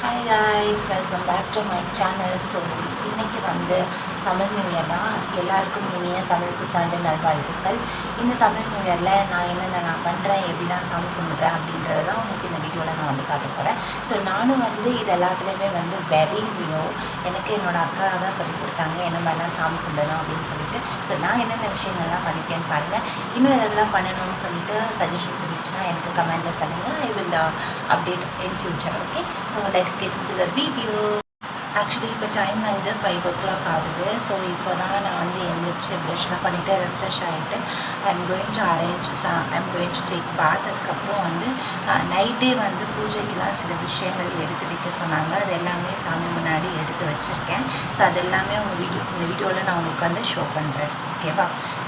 Hi guys, welcome back to my channel. So இன்றைக்கி வந்து Tamil new year தான். எல்லாருக்கும் இனிய தமிழ் புத்தாண்டு நல்வாழ்த்துக்கள். இந்த தமிழ் நியூ இயரில் நான் என்னென்ன நான் பண்ணுறேன், எப்படிலாம் சாமி கும்பிட்றேன் அப்படின்றது தான் உங்களுக்கு இந்த வீடியோவில் நான் வந்து காட்ட போகிறேன். ஸோ நானும் வந்து இது எல்லாத்துலேயுமே வந்து வெரி நியூ. எனக்கு என்னோடய அக்கா தான் சொல்லிக் கொடுத்தாங்க என்ன மாதிரிலாம் சாமி கும்பிடணும் அப்படின்னு சொல்லிட்டு. ஸோ நான் என்னென்ன விஷயங்கள்லாம் பண்ணியிருக்கேன்னு பாருங்கள். இன்னும் இதெல்லாம் பண்ணணும்னு சொல்லிட்டு சஜஷன்ஸ் இருந்துச்சுன்னா எனக்கு கமெண்ட்டில் சொல்லுங்கள். I will update in future. Okay, so let's get into the video. Actually இப்போ டைம் வந்து 5 o'clock ஆகுது. ஸோ இப்போ தான் நான் வந்து எழுந்திரிச்சு ப்ரஷ்லாம் பண்ணிவிட்டு ரெஃப்ரெஷ் ஆகிட்டு ஐம் கோயிங் டு டேக் பாத். அதுக்கப்புறம் வந்து நைட்டே வந்து பூஜைக்கெலாம் சில விஷயங்கள் எடுத்து வைக்க சொன்னாங்க. அது எல்லாமே சாமி முன்னாடி எடுத்து வச்சுருக்கேன். ஸோ அது எல்லாமே இந்த வீடியோவில் நான் உங்களுக்கு வந்து ஷோ பண்ணுறேன். ஓகேவா?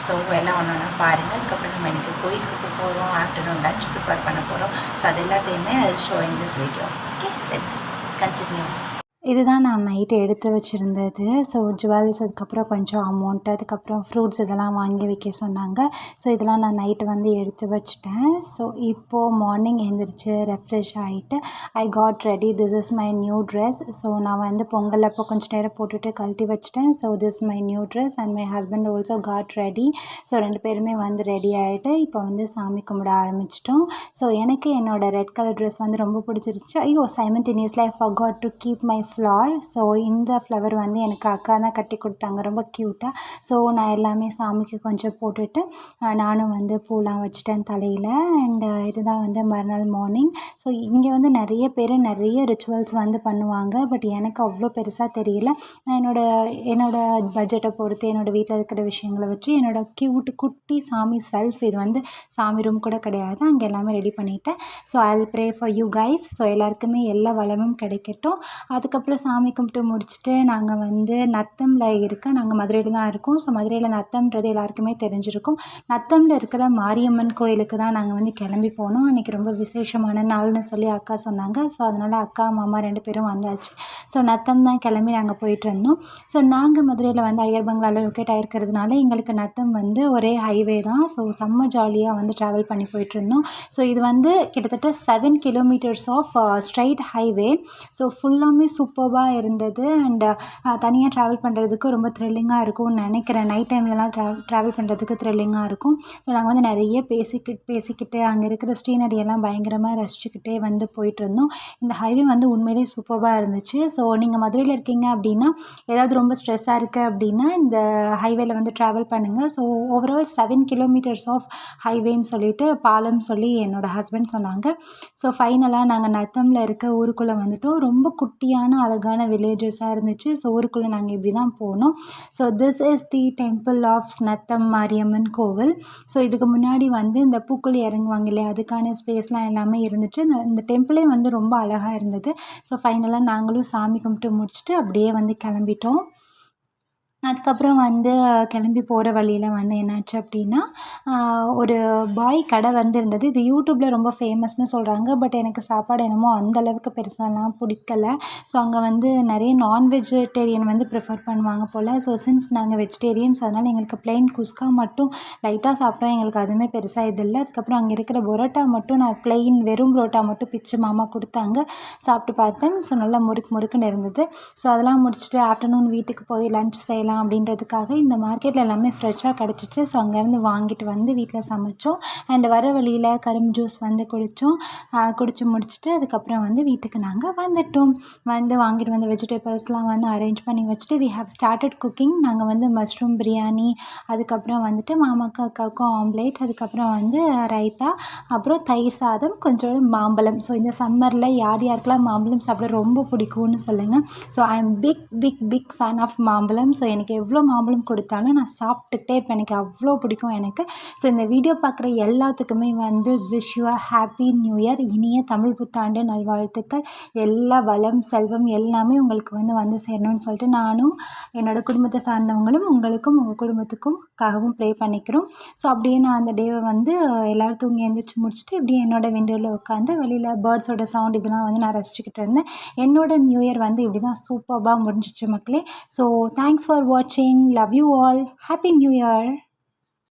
ஸோ எல்லாம் ஒன்றா பாருங்கள். அதுக்கப்புறம் நம்ம எனக்கு கோயிலுக்கு போகிறோம், ஆஃப்டர்நூன் லஞ்ச் ப்ரிப்பேர் பண்ண போகிறோம். ஸோ அது எல்லாத்தையுமே I will show in this video. Okay, let's continue. இதுதான் நான் நைட்டு எடுத்து வச்சுருந்தது. ஸோ ஜுவல்ஸ், அதுக்கப்புறம் கொஞ்சம் அமௌண்ட், அதுக்கப்புறம் ஃப்ரூட்ஸ் இதெல்லாம் வாங்கி வைக்க சொன்னாங்க. ஸோ இதெல்லாம் நான் நைட்டு வந்து எடுத்து வச்சுட்டேன். ஸோ இப்போது மார்னிங் எழுந்திரிச்சு ரெஃப்ரெஷ் ஆகிட்டு I got ready. This is my new dress. So நான் வந்து பொங்கல் அப்போ கொஞ்சம் நேரம் போட்டுட்டு கழட்டி வச்சுட்டேன். So this my new dress and my husband also got ready. So 2 பேருமே வந்து ரெடி ஆகிட்டு இப்போ வந்து சாமி கும்பிட ஆரம்பிச்சிட்டோம். ஸோ எனக்கு என்னோடய ரெட் கலர் ட்ரெஸ் வந்து ரொம்ப பிடிச்சிருச்சு. ஐயோ, simultaneously I forgot to keep my flower. So இந்த ஃப்ளவர் வந்து எனக்கு அக்கா தான் கட்டி கொடுத்தாங்க, ரொம்ப க்யூட்டாக. ஸோ நான் எல்லாமே சாமிக்கு கொஞ்சம் போட்டுட்டு நானும் வந்து பூலாம் வச்சுட்டேன் தலையில். அண்ட் இதுதான் வந்து மறுநாள் மார்னிங். ஸோ இங்கே வந்து நிறைய பேர் நிறைய ரிச்சுவல்ஸ் வந்து பண்ணுவாங்க. பட் எனக்கு அவ்வளோ பெருசாக தெரியல. நான் என்னோடய பட்ஜெட்டை பொறுத்து என்னோடய வீட்டில் இருக்கிற விஷயங்களை வச்சு என்னோடய குட்டி சாமி செல்ஃப், இது வந்து சாமி ரூம் கூட கிடையாது, அங்கே எல்லாமே ரெடி பண்ணிவிட்டேன். So I will pray for you guys. So எல்லாருக்குமே எல்லா வளமும் கிடைக்கட்டும். அதுக்கப்புறம் சாமி கும்பிட்டு முடிச்சுட்டு நாங்கள் வந்து நத்தமில் நாங்கள் மதுரையில் தான் இருக்கோம். ஸோ மதுரையில் நத்தம்ன்றது எல்லாருக்குமே தெரிஞ்சிருக்கும். நத்தமில் இருக்கிற மாரியம்மன் கோயிலுக்கு தான் நாங்கள் வந்து கிளம்பி போனோம். அன்றைக்கி ரொம்ப விசேஷமான நாள்னு சொல்லி அக்கா சொன்னாங்க. ஸோ அதனால் அக்கா மாமா 2 பேரும் வந்தாச்சு. ஸோ நத்தம் தான் கிளம்பி நாங்கள் போயிட்டுருந்தோம். ஸோ நாங்கள் மதுரையில் வந்து ஐயர் பங்களாவில் லொக்கேட் ஆகிருக்கிறதுனால எங்களுக்கு நத்தம் வந்து ஒரே ஹைவே தான். ஸோ செம்ம ஜாலியாக வந்து ட்ராவல் பண்ணி போயிட்டுருந்தோம். ஸோ இது வந்து கிட்டத்தட்ட 7 kilometers of straight highway. So ஃபுல்லாமே சூப்பர்பாக இருந்தது. அண்ட் தனியாக ட்ராவல் பண்ணுறதுக்கு ரொம்ப த்ரில்லிங்காக இருக்கும்னு நினைக்கிறேன். நைட் டைம்லலாம் ட்ராவல் பண்ணுறதுக்கு த்ரில்லிங்காக இருக்கும். ஸோ நாங்கள் வந்து நிறைய பேசிக்கிட்டு அங்கே இருக்கிற ஸ்ரீனரியெல்லாம் பயங்கரமாக ரசிச்சுக்கிட்டே வந்து போயிட்டுருந்தோம். இந்த ஹைவே வந்து உண்மையிலேயே சூப்பர்பாக இருந்துச்சு. ஸோ நீங்கள் மதுரையில் இருக்கீங்க அப்படின்னா, ஏதாவது ரொம்ப ஸ்ட்ரெஸ்ஸாக இருக்குது அப்படின்னா இந்த ஹைவேல வந்து ட்ராவல் பண்ணுங்கள். ஸோ ஓவரால் 7 kilometers ஆஃப் ஹைவேன்னு சொல்லிட்டு பாலம் சொல்லி என்னோடய ஹஸ்பண்ட் சொன்னாங்க. ஸோ ஃபைனலாக நாங்கள் நத்தமில் இருக்க ஊருக்குள்ளே வந்துட்டோம். ரொம்ப குட்டியான அழகான வில்லேஜஸாக இருந்துச்சு. ஸோ ஊருக்குள்ளே நாங்கள் இப்படி தான் போனோம். So this is the temple of Natham Mariamman கோவில். ஸோ இதுக்கு முன்னாடி வந்து இந்த பூக்குழி இறங்குவாங்க இல்லையா, அதுக்கான ஸ்பேஸ்லாம் எல்லாமே இருந்துச்சு. இந்த டெம்பிளே வந்து ரொம்ப அழகாக இருந்தது. ஸோ ஃபைனலாக நாங்களும் சாமி கும்பிட்டு முடிச்சுட்டு அப்படியே வந்து கிளம்பிட்டோம். அதுக்கப்புறம் வந்து கிளம்பி போகிற வழியில் வந்து என்னாச்சு அப்படின்னா, ஒரு பாய் கடை வந்து இருந்தது. இது யூடியூப்பில் ரொம்ப ஃபேமஸ்னு சொல்கிறாங்க. பட் எனக்கு சாப்பாடு என்னமோ அந்தளவுக்கு பெருசாலாம் பிடிக்கல. ஸோ அங்கே வந்து நிறைய நான்வெஜிடேரியன் வந்து ப்ரிஃபர் பண்ணுவாங்க போல். ஸோ சின்ஸ் நாங்கள் வெஜிடேரியன்ஸ், அதனால் எங்களுக்கு ப்ளெயின் குஸ்கா மட்டும் லைட்டாக சாப்பிட்டோம். எங்களுக்கு அதுவுமே பெருசாக இது இல்லை. அதுக்கப்புறம் அங்கே இருக்கிற பரோட்டா மட்டும் நான் ப்ளெயின் வெறும் பரோட்டா மட்டும் பிச்சு மாமா கொடுத்தாங்க. சாப்பிட்டு பார்த்தேன். ஸோ நல்லா முறுக்குன்னு இருந்தது. ஸோ அதெல்லாம் முடிச்சுட்டு ஆஃப்டர்நூன் வீட்டுக்கு போய் லஞ்ச் செய்யலாம் அப்படின்றதுக்காக இந்த மார்க்கெட்டில் எல்லாமே ஃப்ரெஷ்ஷாக கிடச்சிச்சு. ஸோ அங்கேருந்து வாங்கிட்டு வந்து வீட்டில் சமைச்சோம். அண்ட் வர வழியில் கரும்பு ஜூஸ் வந்து குடிச்சு முடிச்சுட்டு அதுக்கப்புறம் வந்து வீட்டுக்கு நாங்கள் வந்துட்டோம். வாங்கிட்டு வந்த வெஜிடபிள்ஸ்லாம் வந்து அரேஞ்ச் பண்ணி வச்சுட்டு வி ஹேவ் ஸ்டார்டட் குக்கிங். நாங்கள் வந்து மஷ்ரூம் பிரியாணி, அதுக்கப்புறம் வந்துட்டு மாமாக்கும் அக்காவுக்கும் ஆம்லேட், அதுக்கப்புறம் வந்து ரைத்தா, அப்புறம் தயிர் சாதம், கொஞ்சம் மாம்பழம். ஸோ இந்த சம்மரில் யாருக்கெல்லாம் மாம்பழம் சாப்பிட ரொம்ப பிடிக்கும்னு சொல்லுங்கள். So I am big fan of maambazham. So எனக்கு எவ்வளோ மாம்பழம் கொடுத்தாலும் நான் சாப்பிட்டுக்கிட்டே இருப்பேன். எனக்கு அவ்வளோ பிடிக்கும் எனக்கு. ஸோ இந்த வீடியோ பார்க்குற எல்லாத்துக்குமே வந்து wish you a happy new year. இனிய தமிழ் புத்தாண்டு நல்வாழ்த்துக்கள். எல்லா வளம் செல்வம் எல்லாமே உங்களுக்கு வந்து சேரணும்னு சொல்லிட்டு நானும் என்னோடய குடும்பத்தை சார்ந்தவங்களும் உங்களுக்கும் உங்கள் குடும்பத்துக்கும்காகவும் ப்ரே பண்ணிக்கிறோம். ஸோ அப்படியே நான் அந்த டேவை வந்து எல்லோரும் தூங்கி எழுந்திரிச்சு முடிச்சுட்டு இப்படியே என்னோடய விண்டோவில் உட்காந்து வெளியில் பேர்ட்ஸோட சவுண்ட் இதெல்லாம் வந்து நான் ரசிச்சுக்கிட்டு இருந்தேன். என்னோடய நியூ இயர் வந்து இப்படி தான் சூப்பர்பாக முடிஞ்சிச்சு மக்களே. So thanks for watching. Love you all. Happy New Year.